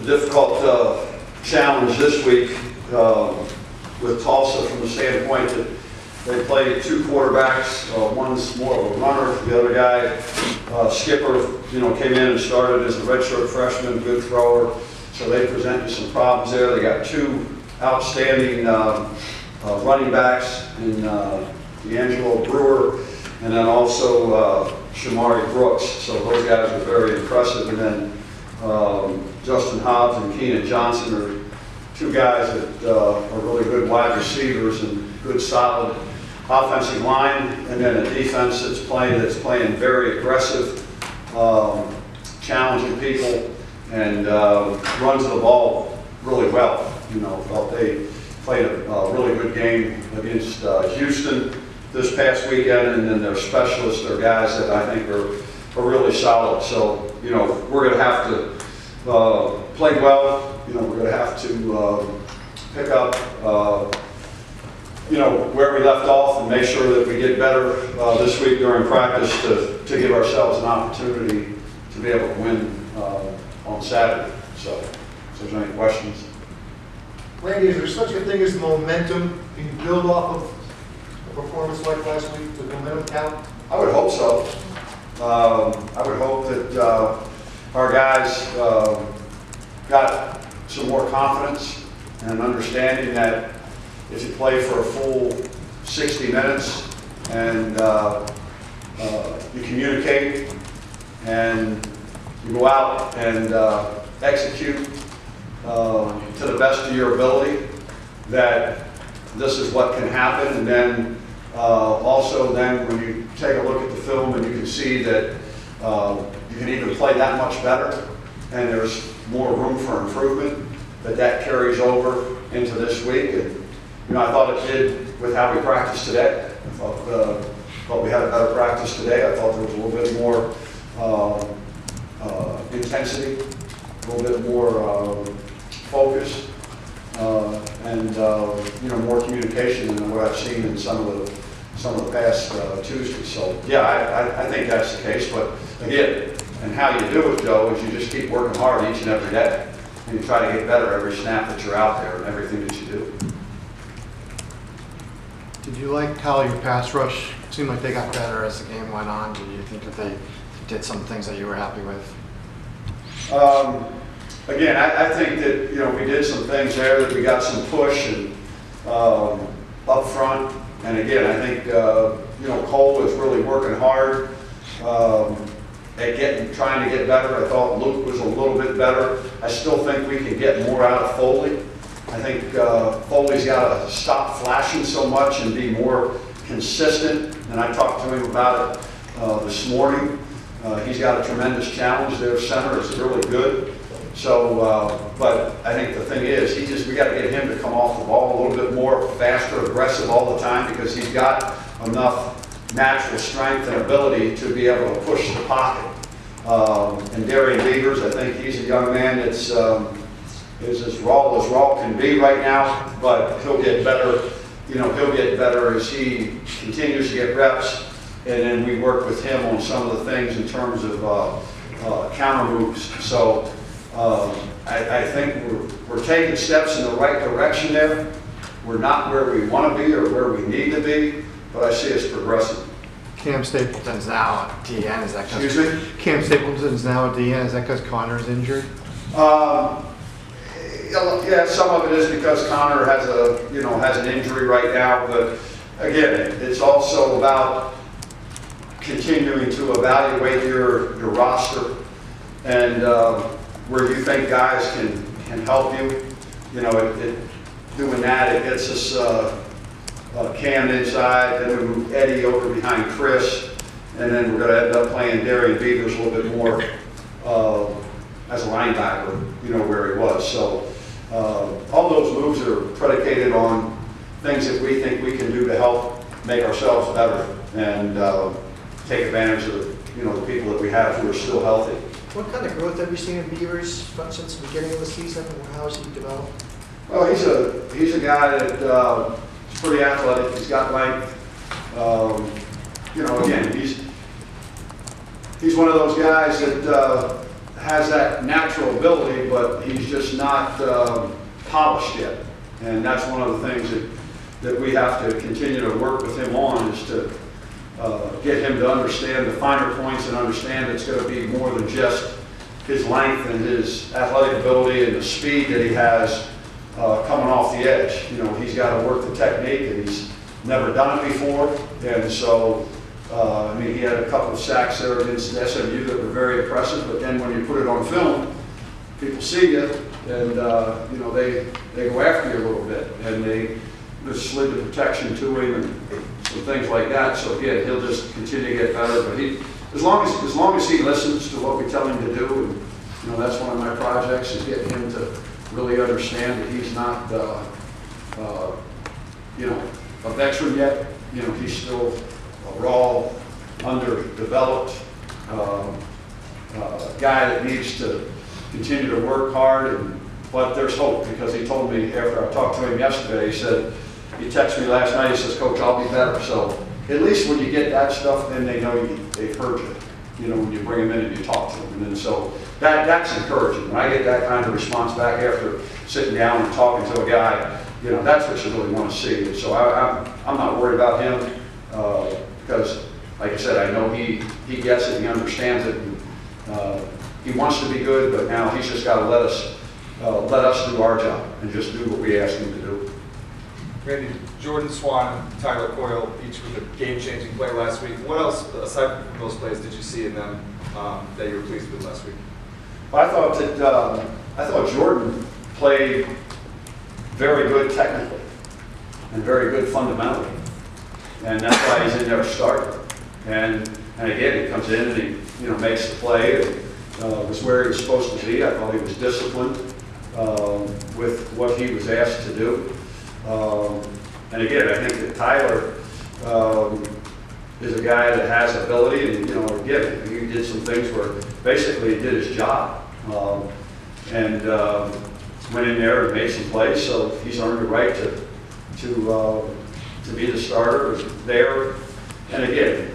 difficult challenge this week with Tulsa from the standpoint that they played two quarterbacks. One's more of a runner. The other guy, Skipper, came in and started as a redshirt freshman, good thrower. So they presented some problems there. They got two outstanding running backs in D'Angelo Brewer and then also Shamari Brooks. So those guys were very impressive. And then Justin Hobbs and Keenan Johnson are two guys that are really good wide receivers and good solid offensive line, and then a defense that's playing very aggressive, challenging people, and runs the ball really well. Felt they played a really good game against Houston this past weekend, and then their specialists, their guys that I think are really solid. So we're going to have to play well. We're going to have to pick up where we left off and make sure that we get better this week during practice to give ourselves an opportunity to be able to win on Saturday. So if there's any questions. Randy, is there such a thing as momentum? Can you build off of a performance like last week? Does momentum count? I would hope so. I would hope that our guys got some more confidence and an understanding that if you play for a full 60 minutes and you communicate and you go out and execute to the best of your ability, that this is what can happen. And then also then when you take a look at the film and you can see that you can even play that much better and there's more room for improvement, that carries over into this week. And I thought it did with how we practiced today. I thought we had a better practice today. I thought there was a little bit more intensity, a little bit more focus, and more communication than what I've seen in some of the past Tuesdays. So yeah, I think that's the case. But again, and how you do it, Joe, is you just keep working hard each and every day, and you try to get better every snap that you're out there and everything that you do. Did you like how your pass rush seemed like they got better as the game went on? Did you think that they did some things that you were happy with? Again, I think that we did some things there, that we got some push and up front. And again, I think Cole is really working hard at trying to get better. I thought Luke was a little bit better. I still think we can get more out of Foley. I think Foley's got to stop flashing so much and be more consistent. And I talked to him about it this morning. He's got a tremendous challenge. Their center is really good. So, but I think the thing is, we got to get him to come off the ball a little bit more, faster, aggressive all the time, because he's got enough natural strength and ability to be able to push the pocket. And Darian Beavers, I think he's a young man that's is as raw can be right now, but he'll get better. He'll get better as he continues to get reps, and then we work with him on some of the things in terms of counter moves. So I think we're taking steps in the right direction there. We're not where we want to be or where we need to be, but I see us progressing. Cam Stapleton's now at DN. Is that Excuse me? Cam Stapleton's now at DN. Is that because Connor's injured? Yeah, some of it is because Connor has an injury right now, but again, it's also about continuing to evaluate your roster and where you think guys can help you. Doing that, it gets us Cam inside, then we move Eddie over behind Chris, and then we're going to end up playing Darian Beavers a little bit more as a linebacker, where he was. So all those moves are predicated on things that we think we can do to help make ourselves better and take advantage of the people that we have who are still healthy. What kind of growth have you seen in Beavers since the beginning of the season? How has he developed? Well, he's a guy that is pretty athletic. He's got length. Again, he's one of those guys that has that natural ability, but he's just not polished yet. And that's one of the things that we have to continue to work with him on, is to get him to understand the finer points and understand it's going to be more than just his length and his athletic ability and the speed that he has coming off the edge. You know, he's got to work the technique, and he's never done it before. And so, I mean, he had a couple of sacks there against SMU that were very impressive, but then when you put it on film, people see you, and you know, they go after you a little bit, and they just slid the protection to him and some things like that. So again, he'll just continue to get better. But he, as long as he listens to what we tell him to do, and you know, that's one of my projects, is getting him to really understand that he's not you know, a veteran yet. You know, he's still a raw, underdeveloped guy that needs to continue to work hard. But there's hope, because he told me after I talked to him yesterday, he said, he texted me last night, he says, Coach, I'll be better. So at least when you get that stuff, then they know they've heard you, you know, when you bring them in and you talk to them. And then so that's encouraging. When I get that kind of response back after sitting down and talking to a guy, you know, that's what you really want to see. And so I'm not worried about him, because, like I said, I know he gets it, he understands it, and he wants to be good, but now he's just got to let us do our job and just do what we ask him to do. Randy, Jordan Swan and Tyler Coyle, each with a game-changing play last week. What else, aside from those plays, did you see in them that you were pleased with last week? I thought Jordan played very good technically and very good fundamentally, and that's why he's in there starting. And again, he comes in and he, you know, makes the play and was where he was supposed to be. I thought he was disciplined with what he was asked to do. And again, I think that Tyler is a guy that has ability, and you know, again, he did some things where basically he did his job, and went in there and made some plays. So he's earned the right to be the starter there. And again,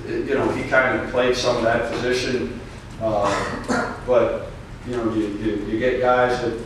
you know, he kind of played some of that position, but you know, you get guys that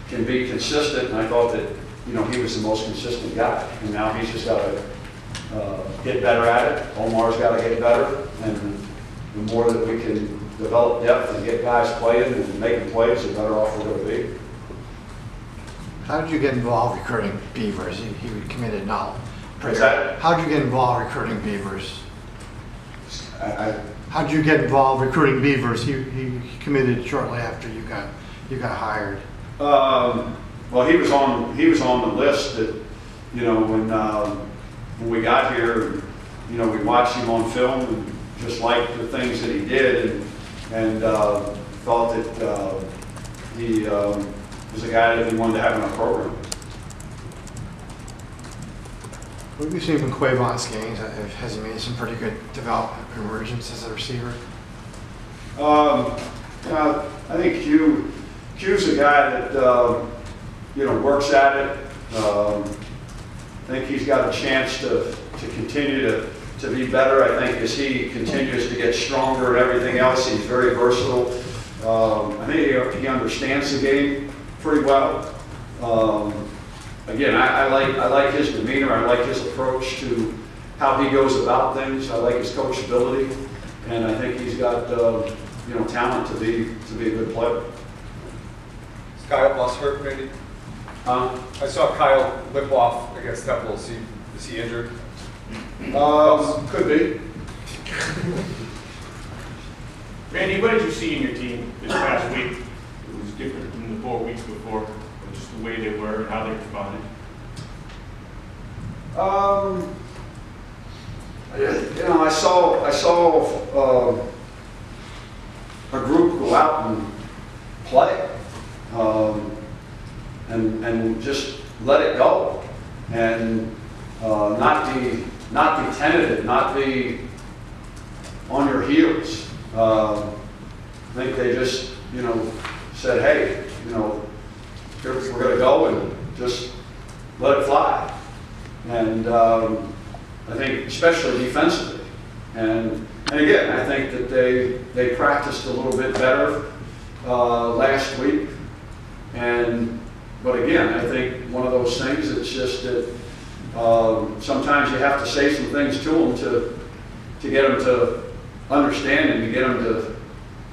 can be consistent, and I thought that, you know, he was the most consistent guy, and now he's just got to get better at it. Omar's got to get better, and the more that we can develop depth and get guys playing and making plays, the better off we're going to be. How did you get involved recruiting Beavers? He committed now. Is that? How did you get involved recruiting Beavers? I How did you get involved recruiting Beavers? He committed shortly after you got hired. Well, he was on the list that, you know, when we got here, you know, we watched him on film and just liked the things that he did, and thought that he was a guy that we wanted to have in our program. What have you seen from Quavont's games? Has he made some pretty good development emergence as a receiver? I think Q's a guy that you know, works at it. I think he's got a chance to continue to be better. I think as he continues to get stronger and everything else, he's very versatile. I think he understands the game pretty well. Again, I like his demeanor. I like his approach to how he goes about things. I like his coachability, and I think he's got you know, talent to be a good player. Is Kyle Bus hurt, Randy? I saw Kyle lip off against Temple. Is he injured? Could be. Randy, what did you see in your team this past week that was different than the 4 weeks before, or just the way they were and how they responded? You know, I saw a group go out and play, and just let it go, and not be tentative, not be on your heels. I think they just, you know, said, hey, you know, we're going to go and just let it fly. And I think especially defensively. And again, I think that they practiced a little bit better last week. But again, I think one of those things, it's just that sometimes you have to say some things to them to get them to understand and to get them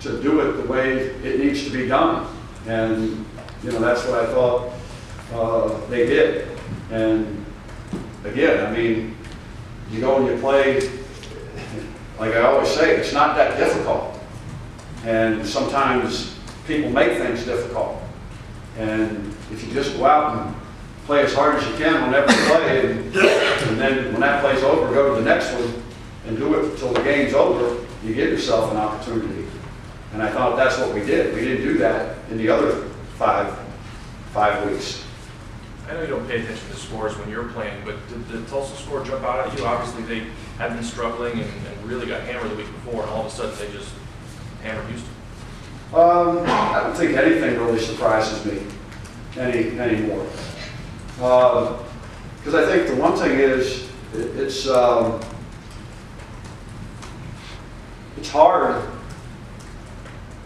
to do it the way it needs to be done. And, that's what I thought they did. And again, I mean, you go and you play, like I always say, it's not that difficult. And sometimes people make things difficult. And if you just go out and play as hard as you can on every play, and then when that play's over, go to the next one and do it until the game's over, you give yourself an opportunity. And I thought that's what we did. We didn't do that in the other five weeks. I know you don't pay attention to scores when you're playing, but did the Tulsa score jump out at you? Obviously, they had been struggling and really got hammered the week before, and all of a sudden they just hammered Houston. I don't think anything really surprises me anymore. Because I think the one thing is, it's hard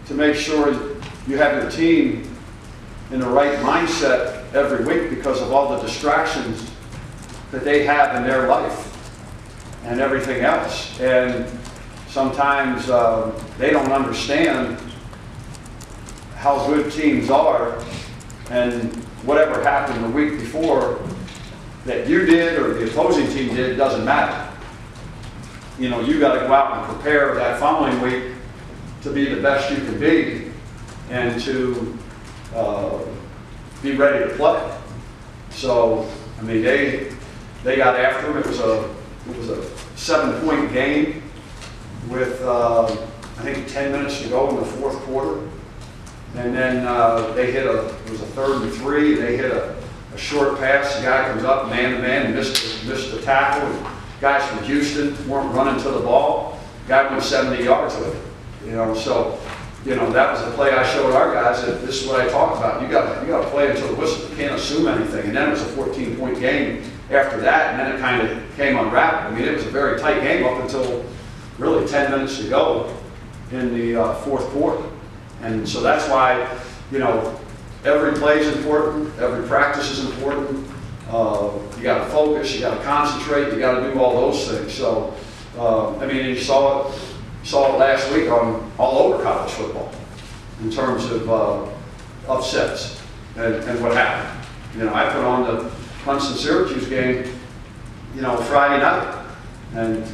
to make sure you have your team in the right mindset every week because of all the distractions that they have in their life and everything else. And sometimes they don't understand how good teams are, and whatever happened the week before that you did or the opposing team did doesn't matter. You got to go out and prepare that following week to be the best you can be and to be ready to play. So, I mean, they got after them. It was a 7-point game with I think 10 minutes to go in the fourth quarter. And then they hit it was a 3rd and 3. They hit a short pass. The guy comes up man-to-man and missed the tackle. And guys from Houston weren't running to the ball. Guy went 70 yards with it. So, that was the play I showed our guys. That this is what I talked about. You got to play until the whistle. You can't assume anything. And then it was a 14-point game after that, and then it kind of came unwrapped. I mean, it was a very tight game up until really 10 minutes to go in the fourth quarter. And so that's why, every play is important, every practice is important. You got to focus, you got to concentrate, you got to do all those things. So, I mean, you saw it last week on all over college football in terms of upsets and what happened. I put on the Clemson-Syracuse game, Friday night, and